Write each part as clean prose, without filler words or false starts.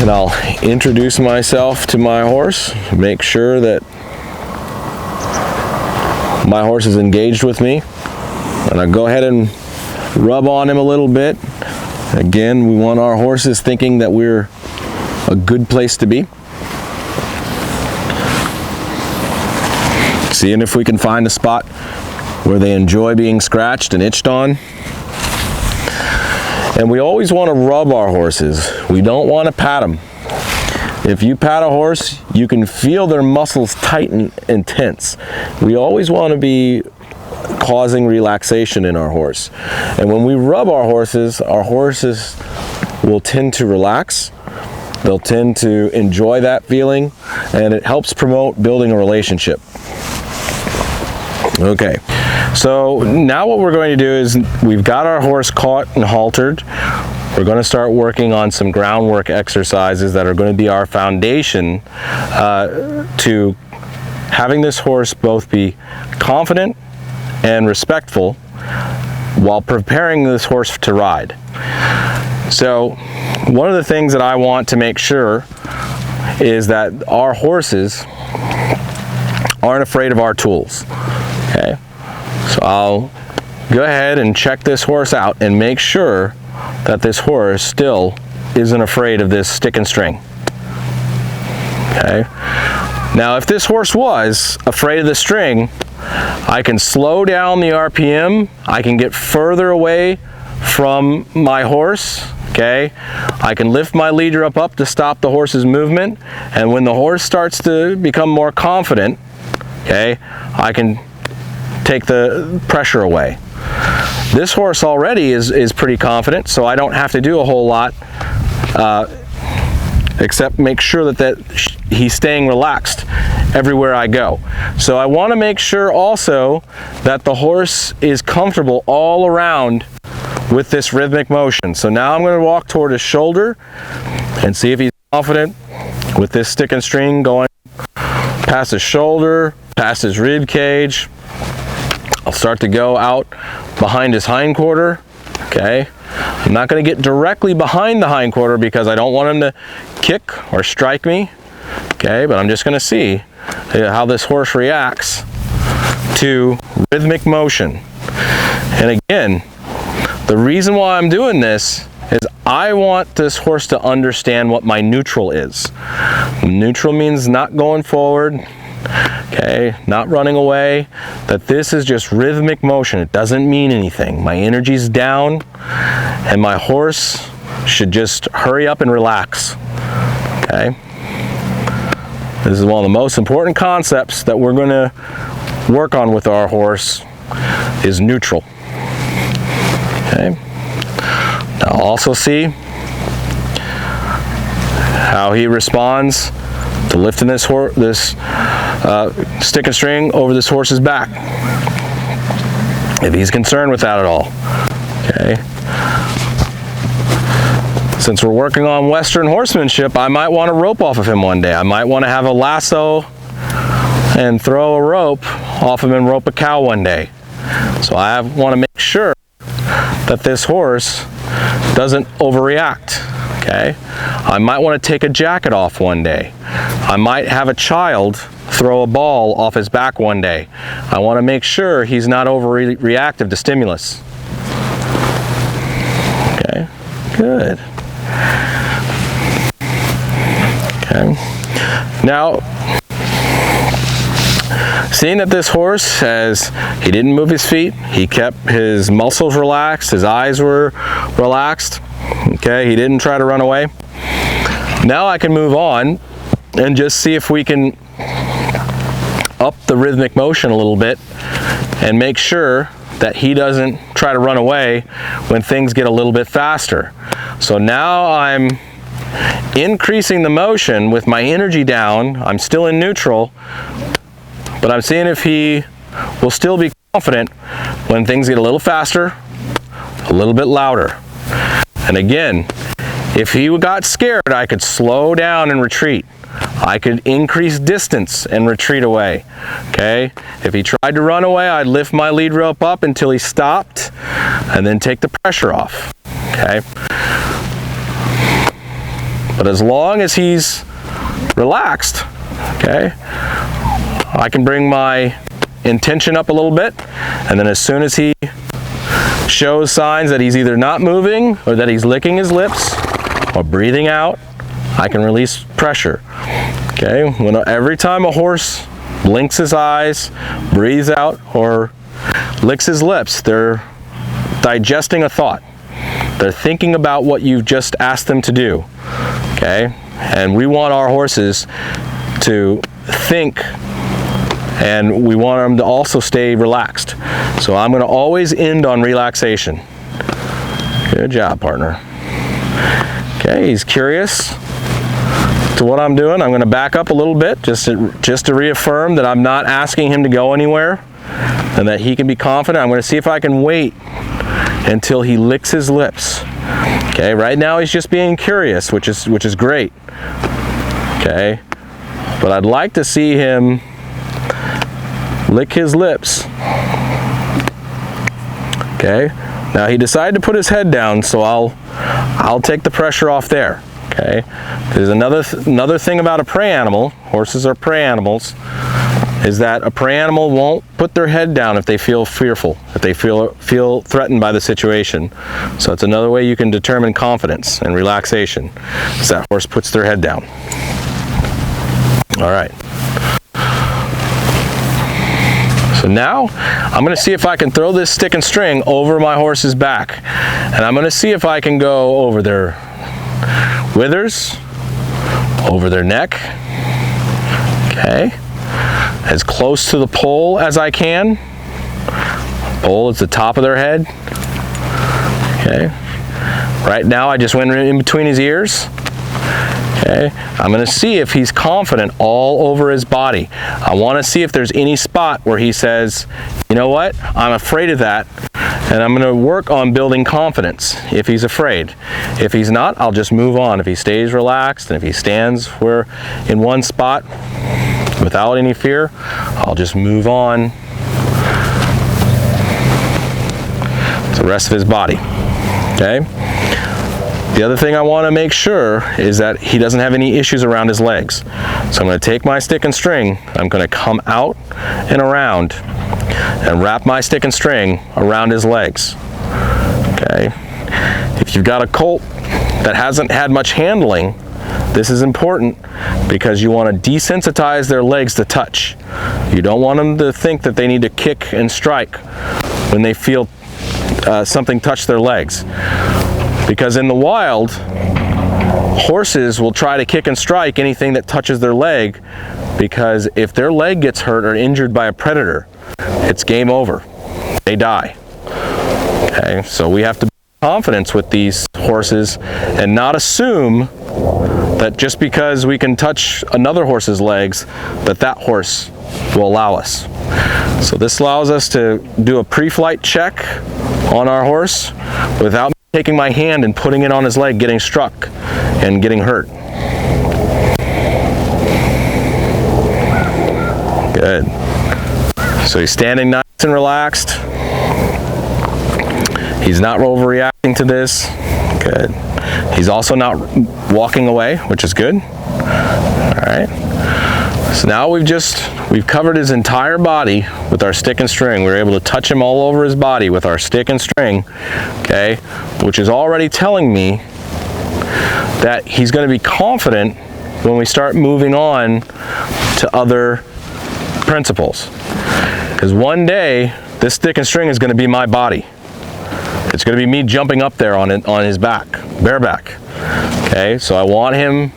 And I'll introduce myself to my horse, make sure that my horse is engaged with me, and I'll go ahead and rub on him a little bit. Again, we want our horses thinking that we're a good place to be. Seeing if we can find a spot where they enjoy being scratched and itched on. And we always want to rub our horses. We don't want to pat them. If you pat a horse, you can feel their muscles tighten and tense. We always want to be causing relaxation in our horse. And when we rub our horses will tend to relax. They'll tend to enjoy that feeling, and it helps promote building a relationship. Okay, so now what we're going to do is we've got our horse caught and haltered. We're going to start working on some groundwork exercises that are going to be our foundation to having this horse both be confident and respectful while preparing this horse to ride. So one of the things that I want to make sure is that our horses aren't afraid of our tools. Okay, so I'll go ahead and check this horse out and make sure that this horse still isn't afraid of this stick and string. Okay, now if this horse was afraid of the string, I can slow down the RPM, I can get further away from my horse. Okay, I can lift my leader up to stop the horse's movement, and when the horse starts to become more confident, okay, I can take the pressure away. This horse already is pretty confident, so I don't have to do a whole lot except make sure that he's staying relaxed everywhere I go. So I want to make sure also that the horse is comfortable all around with this rhythmic motion. So now I'm going to walk toward his shoulder and see if he's confident with this stick and string going past his shoulder, past his rib cage. I'll start to go out behind his hindquarter. Okay, I'm not going to get directly behind the hindquarter because I don't want him to kick or strike me. Okay, but I'm just going to see how this horse reacts to rhythmic motion. And again, the reason why I'm doing this is I want this horse to understand what my neutral is. Neutral means not going forward, okay, not running away, that this is just rhythmic motion. It doesn't mean anything. My energy's down and my horse should just hurry up and relax. Okay, this is one of the most important concepts that we're going to work on with our horse is neutral. Okay, now also see how he responds to lifting this stick and string over this horse's back, if he's concerned with that at all. Okay, since we're working on Western horsemanship, I might want to rope off of him one day. I might want to have a lasso and throw a rope off him and rope a cow one day. So I want to make sure that this horse doesn't overreact. Okay, I might want to take a jacket off one day. I might have a child throw a ball off his back one day. I want to make sure he's not overreactive to stimulus. Okay, good. Okay, now seeing that this horse he didn't move his feet, he kept his muscles relaxed, his eyes were relaxed, okay, he didn't try to run away. Now I can move on and just see if we can up the rhythmic motion a little bit and make sure that he doesn't try to run away when things get a little bit faster. So now I'm increasing the motion with my energy down. I'm still in neutral, but I'm seeing if he will still be confident when things get a little faster, a little bit louder. And again, if he got scared, I could slow down and retreat. I could increase distance and retreat away. Okay, if he tried to run away, I'd lift my lead rope up until he stopped and then take the pressure off. Okay, But as long as he's relaxed, okay, I can bring my intention up a little bit, and then as soon as he shows signs that he's either not moving or that he's licking his lips or breathing out, I can release pressure. Okay, every time a horse blinks his eyes, breathes out, or licks his lips, they're digesting a thought. They're thinking about what you've just asked them to do. Okay, and we want our horses to think, and we want them to also stay relaxed. So I'm going to always end on relaxation. Good job, partner. Okay, he's curious to what I'm doing. I'm going to back up a little bit just to reaffirm that I'm not asking him to go anywhere and that he can be confident. I'm going to see if I can wait until he licks his lips. Okay, right now he's just being curious, which is great. Okay, but I'd like to see him lick his lips. Okay, now he decided to put his head down, so I'll take the pressure off there. Okay, there's another thing about a prey animal. Horses are prey animals. Is that a prey animal won't put their head down if they feel fearful, if they feel threatened by the situation. So it's another way you can determine confidence and relaxation, is that horse puts their head down. All right. So now I'm going to see if I can throw this stick and string over my horse's back, and I'm going to see if I can go over their withers, over their neck. Okay. As close to the pole as I can. Pole is the top of their head. Okay. Right now I just went in between his ears. Okay. I'm going to see if he's confident all over his body. I want to see if there's any spot where he says, you know what, I'm afraid of that, and I'm going to work on building confidence if he's afraid. If he's not, I'll just move on. If he stays relaxed and if he stands in one spot without any fear, I'll just move on to the rest of his body. Okay? The other thing I want to make sure is that he doesn't have any issues around his legs. So I'm going to take my stick and string, I'm going to come out and around and wrap my stick and string around his legs. Okay? If you've got a colt that hasn't had much handling, this is important because you want to desensitize their legs to touch. You don't want them to think that they need to kick and strike when they feel something touch their legs. Because in the wild, horses will try to kick and strike anything that touches their leg, because if their leg gets hurt or injured by a predator, it's game over. They die. Okay, so we have to build confidence with these horses and not assume that just because we can touch another horse's legs, that horse will allow us. So this allows us to do a pre-flight check on our horse without taking my hand and putting it on his leg, getting struck and getting hurt. Good. So he's standing nice and relaxed. He's not overreacting to this. Good. He's also not walking away, which is good. All right. So now we've covered his entire body with our stick and string. We were able to touch him all over his body with our stick and string, okay, which is already telling me that he's going to be confident when we start moving on to other principles. Because one day, this stick and string is going to be my body. It's going to be me jumping up there on his back, bareback. Okay, so I want him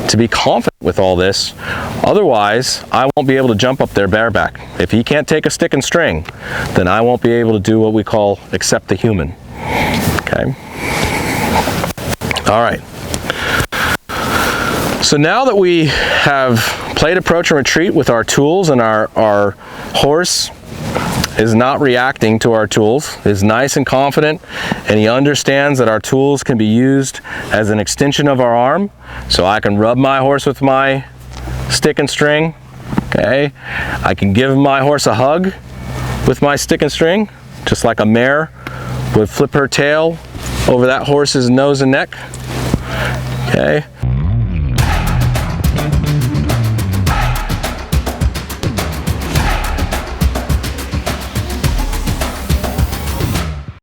to be confident with all this. Otherwise, I won't be able to jump up there bareback. If he can't take a stick and string, then I won't be able to do what we call accept the human. Okay. All right. So now that we have played approach and retreat with our tools, and our horse is not reacting to our tools, is nice and confident, and he understands that our tools can be used as an extension of our arm. So I can rub my horse with my stick and string. Okay, I can give my horse a hug with my stick and string, just like a mare would flip her tail over that horse's nose and neck. Okay,